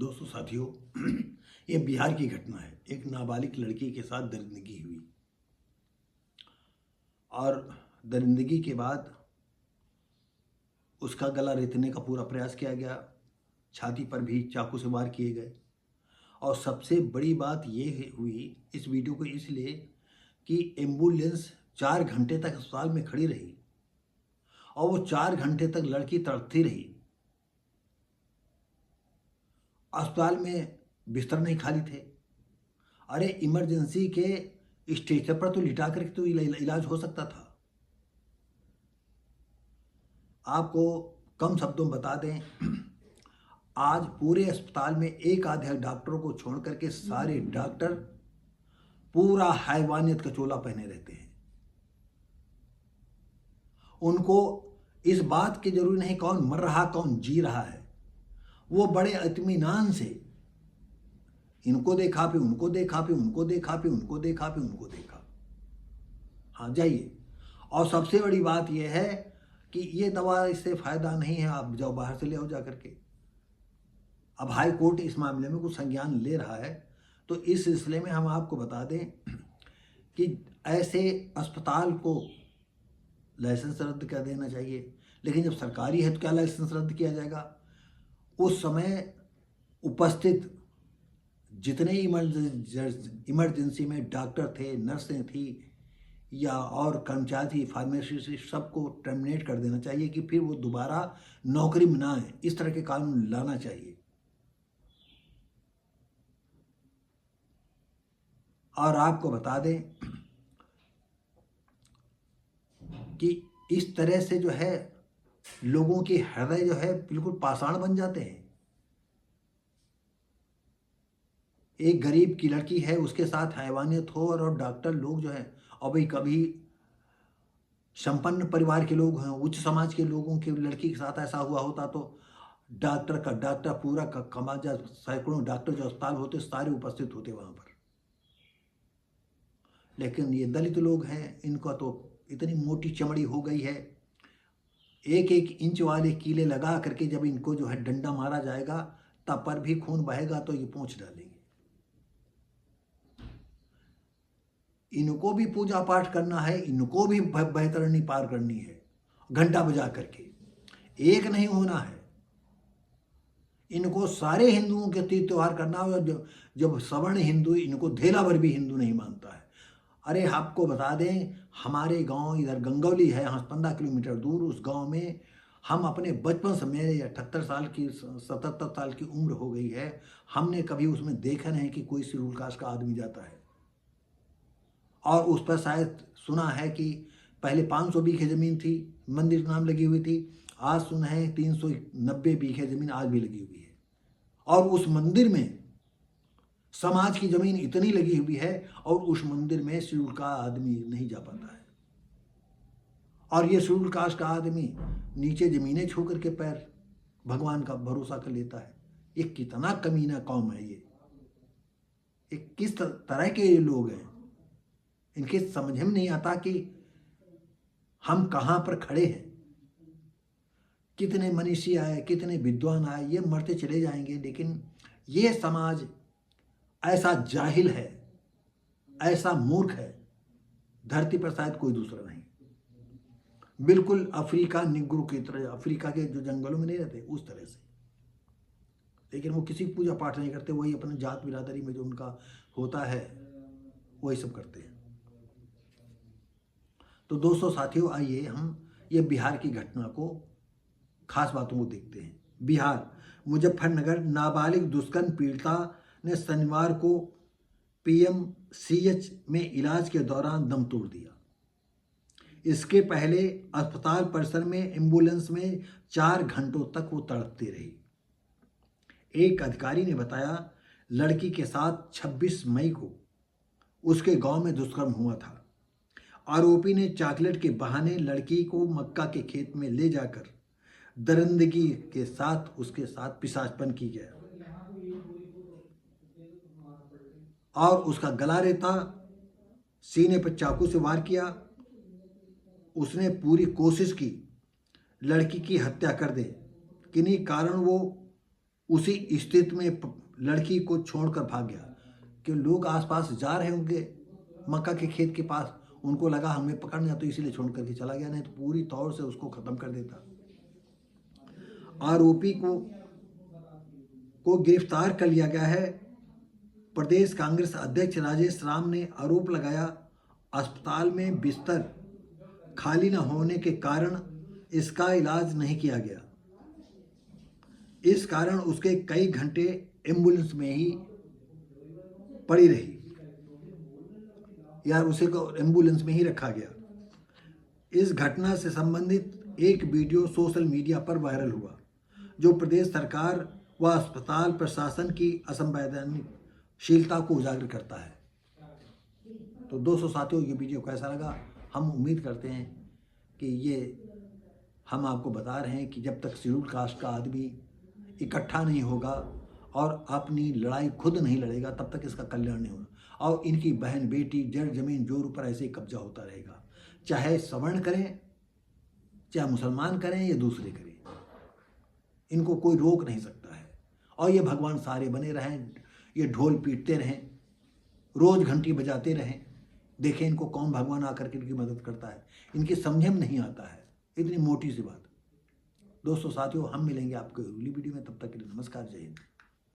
दोस्तों साथियों, ये बिहार की घटना है। एक नाबालिग लड़की के साथ दरिंदगी हुई और दरिंदगी के बाद उसका गला रेतने का पूरा प्रयास किया गया। छाती पर भी चाकू से वार किए गए। और सबसे बड़ी बात ये हुई इस वीडियो को इसलिए कि एम्बुलेंस 4 घंटे तक अस्पताल में खड़ी रही और वो 4 घंटे तक लड़की तड़पती रही। अस्पताल में बिस्तर नहीं खाली थे। अरे इमरजेंसी के स्टेशन पर तो लिटा करके तो इलाज हो सकता था। आपको कम शब्दों में बता दें, आज पूरे अस्पताल में एक आधे डॉक्टरों को छोड़ करके सारे डॉक्टर पूरा हैवानियत का चोला पहने रहते हैं। उनको इस बात की जरूरी नहीं कौन मर रहा कौन जी रहा है। वो बड़े इत्मीनान से इनको देखा फिर उनको देखा फिर उनको देखा फिर उनको देखा फिर उनको देखा। हाँ जाइए। और सबसे बड़ी बात यह है कि ये दवा इससे फायदा नहीं है, आप जाओ बाहर से ले आओ जा करके। अब हाई कोर्ट इस मामले में कुछ संज्ञान ले रहा है, तो इस सिलसिले में हम आपको बता दें कि ऐसे अस्पताल को लाइसेंस रद्द कर देना चाहिए। लेकिन जब सरकारी है तो क्या लाइसेंस रद्द किया जाएगा? उस समय उपस्थित जितने इमरजेंसी में डॉक्टर थे, नर्सें थी या और कर्मचारी थी, फार्मासिस्ट, सबको टर्मिनेट कर देना चाहिए कि फिर वो दोबारा नौकरी में ना आए। इस तरह के कानून लाना चाहिए। और आपको बता दें कि इस तरह से जो है लोगों के हृदय जो है बिल्कुल पाषाण बन जाते हैं। एक गरीब की लड़की है, उसके साथ हैवानियत हो और डॉक्टर लोग जो है, और भाई कभी संपन्न परिवार के लोग हैं, उच्च समाज के लोगों की लड़की के साथ ऐसा हुआ होता तो डॉक्टर पूरा कमाजा, सैकड़ों डॉक्टर जो अस्पताल होते सारे उपस्थित होते वहां पर। लेकिन ये दलित लोग हैं, इनका तो इतनी मोटी चमड़ी हो गई है, 1-1 इंच वाले कीले लगा करके जब इनको जो है डंडा मारा जाएगा तब पर भी खून बहेगा तो ये पूंछ डालेंगे। इनको भी पूजा पाठ करना है, इनको भी बैतरणी पार करनी है घंटा बजा करके। एक नहीं होना है, इनको सारे हिंदुओं के तीज त्योहार करना है। जब सवर्ण हिंदू, इनको धेला भर भी हिंदू नहीं मानता है। अरे आपको बता दें, हमारे गांव इधर गंगौली है, यहाँ 15 किलोमीटर दूर। उस गांव में हम अपने बचपन से, मेरे 78 साल की 77 साल की उम्र हो गई है, हमने कभी उसमें देखा नहीं कि कोई शेड्यूल कास्ट का आदमी जाता है। और उस पर शायद सुना है कि पहले 500 बीघे ज़मीन थी, मंदिर नाम लगी हुई थी। आज सुना है 390 बीघे ज़मीन आज भी लगी हुई है। और उस मंदिर में समाज की ज़मीन इतनी लगी हुई है और उस मंदिर में शेड्यूल का आदमी नहीं जा पाता है। और ये शेड्यूल कास्ट का आदमी नीचे ज़मीनें छू करके पैर भगवान का भरोसा कर लेता है। ये कितना कमीना कौम है ये किस तरह के ये लोग हैं। इनके समझ में नहीं आता कि हम कहाँ पर खड़े हैं। कितने मनीषी आए, कितने विद्वान आए, ये मरते चले जाएंगे। लेकिन ये समाज ऐसा जाहिल है, ऐसा मूर्ख है, धरती पर शायद कोई दूसरा नहीं। बिल्कुल अफ्रीका निग्रो की तरह, अफ्रीका के जो जंगलों में नहीं रहते उस तरह से। लेकिन वो किसी पूजा पाठ नहीं करते, वही अपने जात बिरादरी में जो उनका होता है वही सब करते हैं। तो दोस्तों साथियों, आइए हम ये बिहार की घटना को, खास बातों को देखते हैं। बिहार मुजफ्फरनगर, नाबालिग दुष्कर्म पीड़िता ने शनिवार को पीएमसीएच में इलाज के दौरान दम तोड़ दिया। इसके पहले अस्पताल परिसर में एम्बुलेंस में 4 घंटों तक वो तड़पती रही। एक अधिकारी ने बताया, लड़की के साथ 26 मई को उसके गांव में दुष्कर्म हुआ था। आरोपी ने चॉकलेट के बहाने लड़की को मक्का के खेत में ले जाकर दरिंदगी के साथ उसके साथ पिशाचपन की गया और उसका गला रेता, सीने पर चाकू से वार किया। उसने पूरी कोशिश की लड़की की हत्या कर दे, किन्हीं कारण वो उसी स्थिति में लड़की को छोड़कर भाग गया कि लोग आसपास जा रहे होंगे मक्का के खेत के पास, उनको लगा हमें पकड़ना, तो इसीलिए छोड़ करके चला गया, नहीं तो पूरी तौर से उसको ख़त्म कर देता। आरोपी को गिरफ्तार कर लिया गया है। प्रदेश कांग्रेस अध्यक्ष राजेश राम ने आरोप लगाया, अस्पताल में बिस्तर खाली न होने के कारण इसका इलाज नहीं किया गया। इस कारण उसके कई घंटे एम्बुलेंस में ही पड़ी रही, यार उसे को एम्बुलेंस में ही रखा गया। इस घटना से संबंधित एक वीडियो सोशल मीडिया पर वायरल हुआ, जो प्रदेश सरकार व अस्पताल प्रशासन की असंवेदनशीलता को उजागर करता है। तो दोस्तों साथियों, ये वीडियो कैसा लगा? हम उम्मीद करते हैं कि ये हम आपको बता रहे हैं कि जब तक शेड्यूल कास्ट का आदमी इकट्ठा नहीं होगा और अपनी लड़ाई खुद नहीं लड़ेगा, तब तक इसका कल्याण नहीं होगा। और इनकी बहन बेटी जड़ जमीन जोर पर ऐसे ही कब्जा होता रहेगा, चाहे सवर्ण करें, चाहे मुसलमान करें या दूसरे करें, इनको कोई रोक नहीं सकता है। और ये भगवान सारे बने रहें, ये ढोल पीटते रहें, रोज घंटी बजाते रहें, देखें इनको कौन भगवान आकर के इनकी मदद करता है। इनकी समझ में नहीं आता है, इतनी मोटी सी बात। दोस्तों साथियों, हम मिलेंगे आपको अगली वीडियो में, तब तक के लिए नमस्कार, जय हिंद।